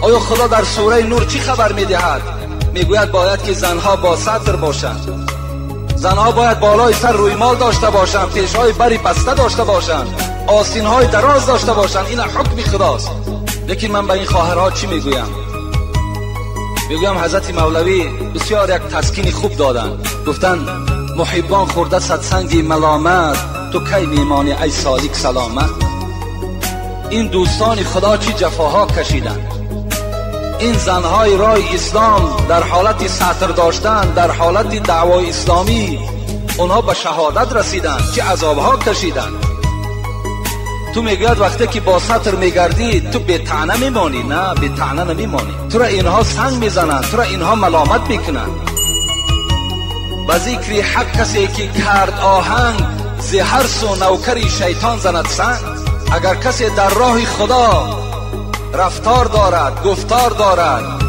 آیا خدا در سوره نور چی خبر میدهد؟ میگوید باید که زنها با ستر باشند، زنها باید بالای سر رویمال داشته باشند، پیشهای بری بسته داشته باشند، آستینهای دراز داشته باشند. این حکم خداست. لیکن من به این خواهرها چی میگویم؟ میگویم حضرت مولوی بسیار یک تسکین خوب دادن. گفتن محبان خورده صدسنگی ملامت، تو کی میمانی ای سالک سلامت. این دوستان خدا چی جفاها کشیدن. این زنهای راه اسلام در حالت سطر داشتن، در حالت دعوای اسلامی اونها به شهادت رسیدن، چه عذابها کشیدن. تو میگوید وقتی که با سطر میگردی تو به طعنه میمانی؟ نه، به طعنه نمیمانی. تو را اینها سنگ میزنن، تو را اینها ملامت میکنن. به ذکر حق کسی که کرد آهنگ، ز هر سو نوکری شیطان زند سنگ. اگر کسی در راه خدا رفتار دارد، گفتار دارد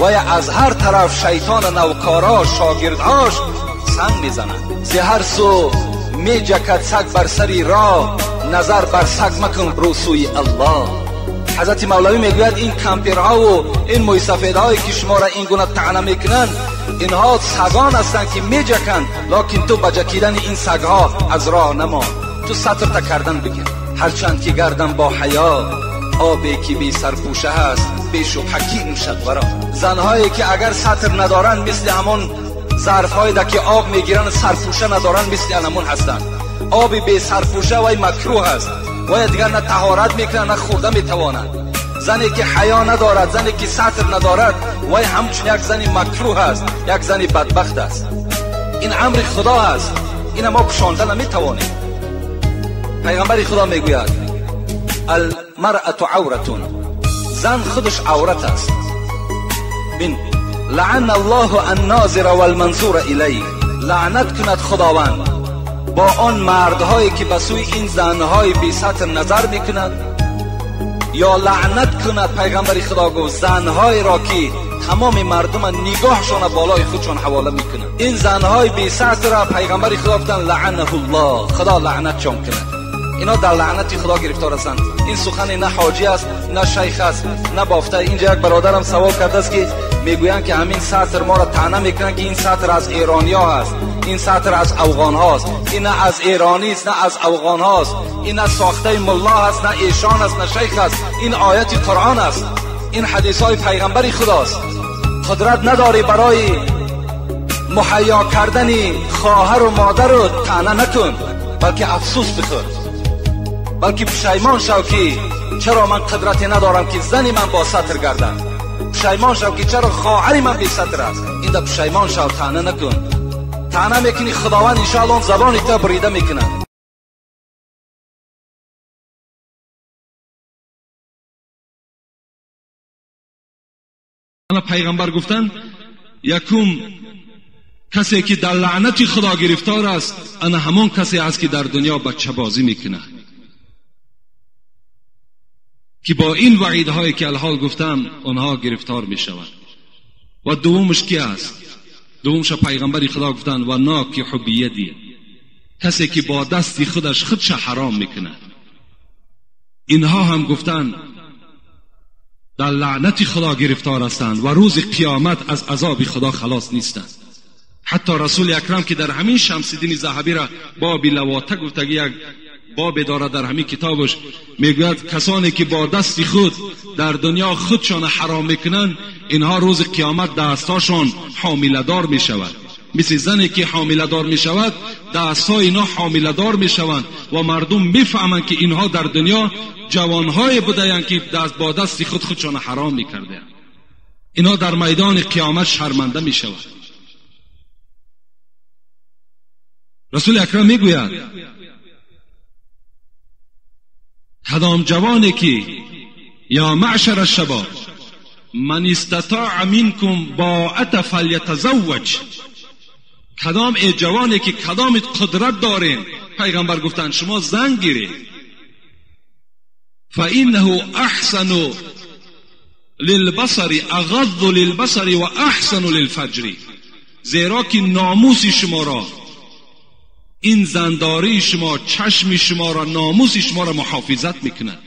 و از هر طرف شیطان نوکارا شاگردهاش سنگ میزنند. ز هر سو میجکد سگ بر سری راه، نظر بر سگ مکن برو سوی الله. حضرت مولوی میگوید این کمپیرها و این موی سفیدهایی که شما را این گونه طعنه میکنن، اینها سگان هستند که میجکند، لکن تو بجکیدن این سگها از راه نمان. تو سطر تا کردن بگیر. هرچند که گردم با حیا، آبی که بی سرپوشه هست بیش و حکیم شد ورا. زنهایی که اگر سطر ندارن مثل همون ظرف‌هایی که آب میگیرن سرپوشه ندارن مثل همون هستند. آبی بی سرپوشه وای مکروه است، وای دیگر نه طهارت میکنه نه خورده میتواند. زنی که حیا ندارد، زنی که سطر ندارد، وای همچون یک زنی مکروه است، یک زنی بدبخت است. این امر خدا است، این ما پشانده نمیتوانیم. پیغمبر خدا میگوید المرأة عورتون، زن خودش عورت است. بین لعن الله الناظر والمنظور الیه، لعنت کند خداوند با آن مردهایی که به سوی این زنهای بی سطر نظر میکنند، یا لعنت کند پیغمبر خدا گفت زنهای را که تمام مردم نگاهشان بالای خودشان حواله میکنند. این زنهای بی سطر را پیغمبر خدا گفتن لعنه الله، خدا لعنتشان کند. اینا در لعنت خدا گرفتار هستند. این سخن نه حاجی است، نه شیخ است، نه بافته. اینجا یک برادرم سوال کرده است که میگویند که همین سطر ما را طعنه میکنند که این سطر از ایرانیا است، این سطر از افغان هاست. این نه از ایرانی است نه از افغان هاست، این نه ساخته ملا است نه ایشان است نه شیخ است. این آیت قرآن است، این حدیث های پیغمبر خداست. قدرت نداری برای مهیا کردن خواهر و مادر رو طعنه نکن، بلکه افسوس بخور، بلکه پشیمان شو که چرا من قدرتی ندارم که زنی من با سطر گردم. پشیمان شو که چرا خواهری من بی سطر است. این دا پشیمان شو، طعنه نکن. طعنه میکنی خداوند انشاءالله زبانی تا بریده میکنه. پیغمبر گفتن یکم کسی که در لعنت خدا گرفتار است، انا همون کسی است که در دنیا بچه بازی میکنه، که با این وعیدهایی که الحال گفتم اونها گرفتار میشوند. و دومش کی است؟ دومش پیغمبر خدا گفتن و ناکح بیدی، کسی که با دستی خودش حرام میکنه. اینها هم گفتن در لعنت خدا گرفتار هستند و روز قیامت از عذاب خدا خلاص نیستند. حتی رسول اکرم که در همین شمس الدین ذهبی را باب لواطه گفته، یک باب داره در همین کتابش، میگوید کسانی که با دست خود در دنیا خودشان حرام میکنن، اینها روز قیامت دستاشان حامله‌دار میشود. مثل زنی که حامله‌دار میشود، دستای اینا حامله‌دار میشوند و مردم میفهمند که اینها در دنیا جوانهای بودند که با دست خودشان حرام میکردند. اینها در میدان قیامت شرمنده میشوند. رسول اکرم میگوید کدام جوانی که یا معشر الشباب من استطاع منکم باءة فلیتزوج، کدام ای جوانی که کدام قدرت دارین، پیغمبر گفتن شما زن گیرید، فانه احسن للبصر اغض للبصر و احسن للفجر، زیرا که ناموس شما را، این زنداری شما، چشم شما را، ناموس شما را محافظت میکنه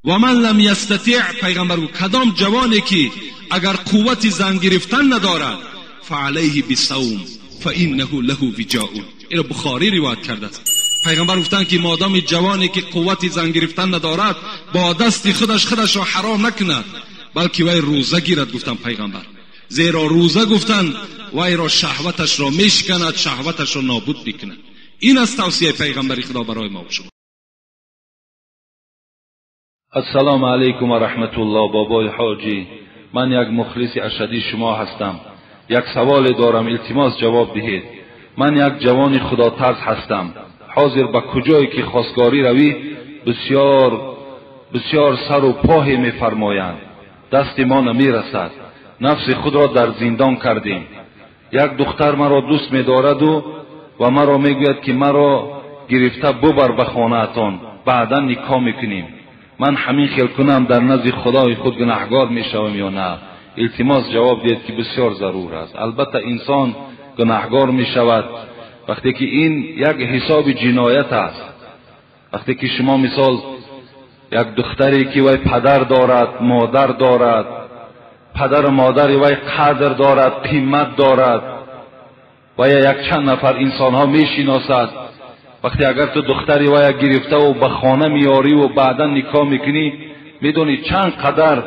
و من لم یستطع، پیغمبر گفت کدام جوانی که اگر قوت زن گرفتن ندارد فعلیه بالصوم فانه له وجاء. این بخاری روایت کرده است. پیغمبر گفتند که مادام جوانی که قوت زن گرفتن ندارد با دست خودش را حرام نکند بلکه وی روزه گیرد. گفتن پیغمبر زیرا روزه گفتند وی را شهوتش را میشکند، شهوتش را نابود میکند. این است توصیه پیغمبری خدا برای ما و شما. السلام علیکم و رحمت الله. بابای حاجی، من یک مخلص اشدی شما هستم. یک سوال دارم، التماس جواب دهید. من یک جوان خدا ترس هستم. حاضر به کجایی که خواستگاری روی بسیار سر و پاه میفرمایند، دست ما نمیرسد. نفس خود را در زندان کردیم. یک دختر مرا دوست می‌دارد و مرا میگوید که مرا گرفته ببر به خانه‌تان، بعدا نکاح میکنیم. من همین خیال کنم در نزد خدای خود گناهگار میشوم یا نه؟ التماس جواب دهید که بسیار ضرور است. البته انسان گناهگار میشود وقتی که این یک حساب جنایت است. وقتی که شما مثال یک دختری که وی پدر دارد، مادر دارد، پدر و مادر وی قدر دارد، قیمت دارد و یا یک چند نفر انسان ها میشناسد، وقتی اگر تو دختری وی گرفته و به خانه میاری و بعدا نکاح میکنی، میدونی چند قدر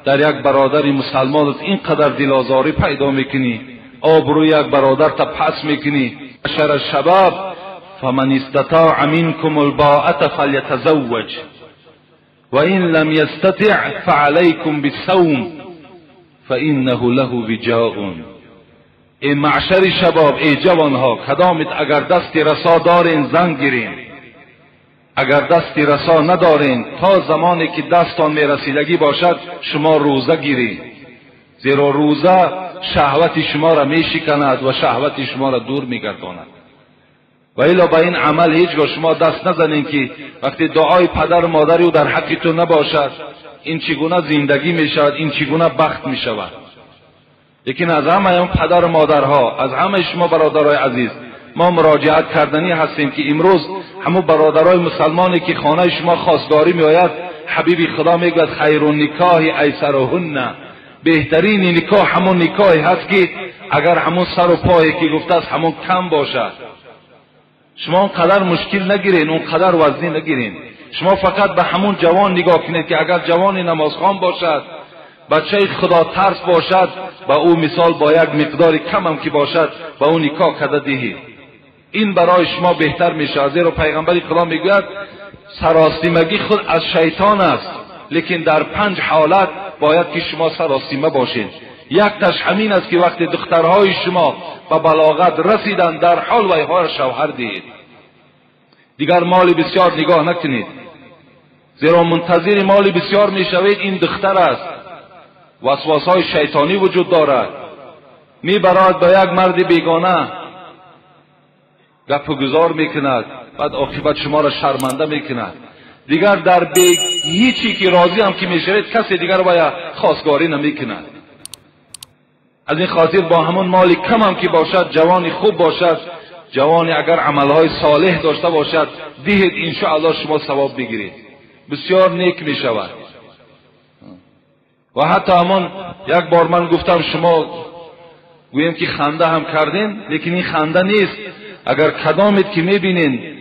در یک برادر مسلمان اینقدر دلازاری پیدا میکنی، آبروی یک برادر تا پس میکنی. شر الشباب فمن استطاع منکم الباءة فلیتزوج و این لم یستطع فعلیکم بالصوم فانه له وجاء. ای معشر شباب، ای جوانها، کدامت اگر دستی رسا دارین زن گیرین، اگر دستی رسا ندارین تا زمانی که دستان میرسیدگی باشد شما روزه گیرین، زیرا روزه شهوت شما را میشکند و شهوت شما را دور میگرداند. و الا به این عمل هیچگاه شما دست نزنین که وقتی دعای پدر و مادری در حق تو نباشد این چگونه زندگی میشود، این چگونه بخت میشود. لیکن از همه اون پدر و مادرها، از همه شما برادرای عزیز، ما مراجعت کردنی هستیم که امروز همون برادرای مسلمانی که خانه شما خواستگاری میآید، حبیب خدا میگوید خیر النکاح ایسرهن، بهترین نکاح همون نکاحی هست که اگر همون سر و پایی که گفته است همون کم باشد. شما اونقدر مشکل نگیرین، اونقدر وزنی نگیرین. شما فقط به همون جوان نگاه کنید که اگر جوان نمازخوان باشد، بچه خدا ترس باشد، با او مثال با یک مقدار کم هم که باشد با او نکاح کرده دهید. این برای شما بهتر میشه. زیرا پیغمبر خدا میگوید سراسیمگی خود از شیطان است، لیکن در 5 حالت باید که شما سراسیمه باشید. یکتش همین است که وقتی دخترهای شما به بلاغت رسیدند در حال ویها را شوهر دهید. دیگر مال بسیار نگاه نکنید، زیرا منتظر مال بسیار میشوید. این دختر است، وسواسهای شیطانی وجود دارد، میبرد با یک مرد بیگانه گپ و گزار میکند، بعد عاقبت شما را شرمنده میکند. دیگر در هیچی که راضی هم که میشوید کسی دیگر باید خواستگاری نمیکند. از این خاطر با همون مال کم هم که باشد، جوانی خوب باشد، جوانی اگر عملهای صالح داشته باشد دهید، انشاءالله شما ثواب بگیرید، بسیار نیک میشود. و حتی همون یک بار من گفتم شما گویم که خنده هم کردین، لیکن این خنده نیست. اگر کدامت که میبینین